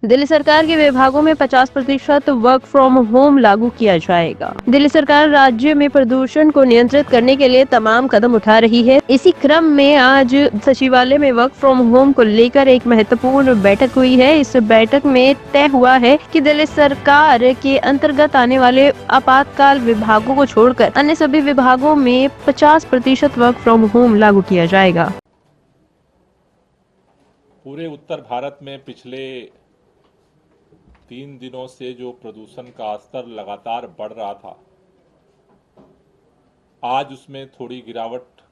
दिल्ली सरकार के विभागों में 50% वर्क फ्रॉम होम लागू किया जाएगा। दिल्ली सरकार राज्य में प्रदूषण को नियंत्रित करने के लिए तमाम कदम उठा रही है। इसी क्रम में आज सचिवालय में वर्क फ्रॉम होम को लेकर एक महत्वपूर्ण बैठक हुई है। इस बैठक में तय हुआ है कि दिल्ली सरकार के अंतर्गत आने वाले आपातकाल विभागों को छोड़कर अन्य सभी विभागों में 50% वर्क फ्रॉम होम लागू किया जाएगा। पूरे उत्तर भारत में पिछले 3 दिनों से जो प्रदूषण का स्तर लगातार बढ़ रहा था, आज उसमें थोड़ी गिरावट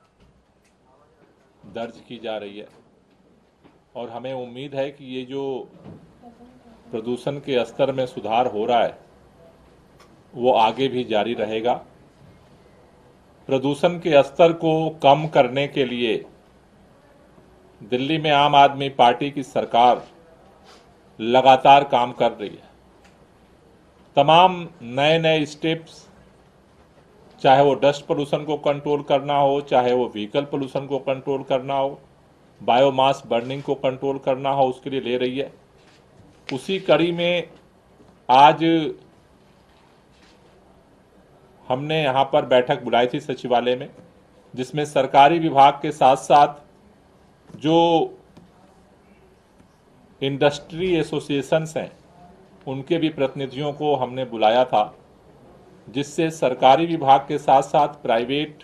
दर्ज की जा रही है और हमें उम्मीद है कि ये जो प्रदूषण के स्तर में सुधार हो रहा है वो आगे भी जारी रहेगा। प्रदूषण के स्तर को कम करने के लिए दिल्ली में आम आदमी पार्टी की सरकार लगातार काम कर रही है। तमाम नए नए स्टेप्स, चाहे वो डस्ट पोल्यूशन को कंट्रोल करना हो, चाहे वो व्हीकल पोल्यूशन को कंट्रोल करना हो, बायोमास बर्निंग को कंट्रोल करना हो, उसके लिए ले रही है। उसी कड़ी में आज हमने यहाँ पर बैठक बुलाई थी सचिवालय में, जिसमें सरकारी विभाग के साथ साथ जो इंडस्ट्री एसोसिएशंस हैं उनके भी प्रतिनिधियों को हमने बुलाया था, जिससे सरकारी विभाग के साथ साथ प्राइवेट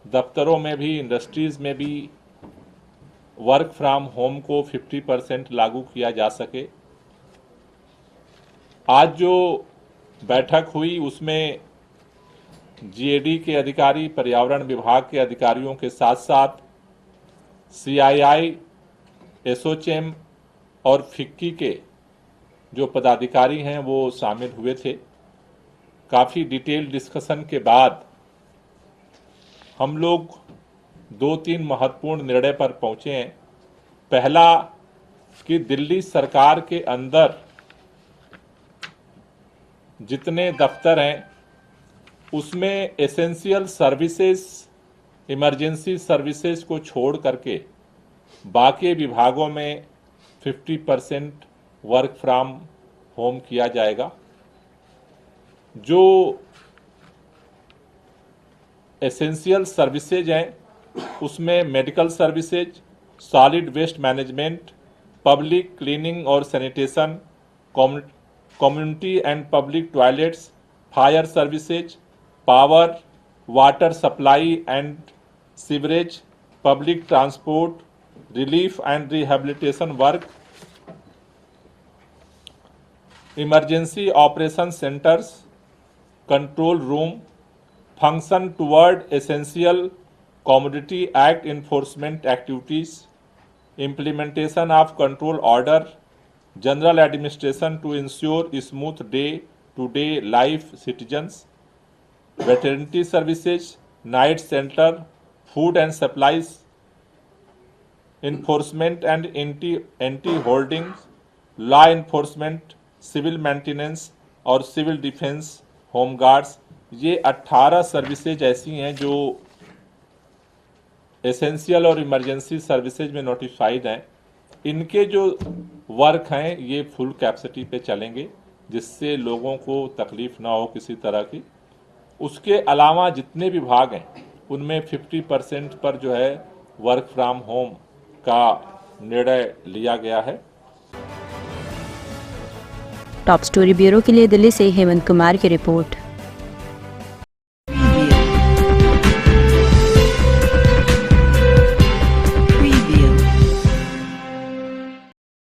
दफ्तरों में भी, इंडस्ट्रीज में भी वर्क फ्रॉम होम को 50% लागू किया जा सके। आज जो बैठक हुई उसमें जीएडी के अधिकारी, पर्यावरण विभाग के अधिकारियों के साथ साथ सीआईआई, एसोचेम और फिक्की के जो पदाधिकारी हैं वो शामिल हुए थे। काफ़ी डिटेल डिस्कशन के बाद हम लोग 2-3 महत्वपूर्ण निर्णय पर पहुंचे हैं। पहला कि दिल्ली सरकार के अंदर जितने दफ्तर हैं उसमें एसेंशियल सर्विसेज, इमरजेंसी सर्विसेज को छोड़ करके बाकी विभागों में 50% वर्क फ्रॉम होम किया जाएगा। जो एसेंशियल सर्विसेज हैं उसमें medical services, solid waste management, public cleaning और sanitation, community and public toilets, fire services, power, water supply and sewerage, public transport, relief and rehabilitation work, emergency operation centres, control room, function toward essential commodity act enforcement activities, implementation of control order, general administration to ensure smooth day-to-day life citizens, veterinary services, night center, food and supplies, enforcement and anti-hoarding, law enforcement, civil maintenance और civil defence, home guards, ये 18 services ऐसी हैं जो essential और emergency services में notified हैं। इनके जो वर्क हैं ये फुल कैपेसिटी पे चलेंगे, जिससे लोगों को तकलीफ ना हो किसी तरह की। उसके अलावा जितने विभाग हैं उनमें 50% पर जो है वर्क फ्रॉम होम का निर्णय लिया गया है। टॉप स्टोरी ब्यूरो के लिए दिल्ली से हेमंत कुमार की रिपोर्ट।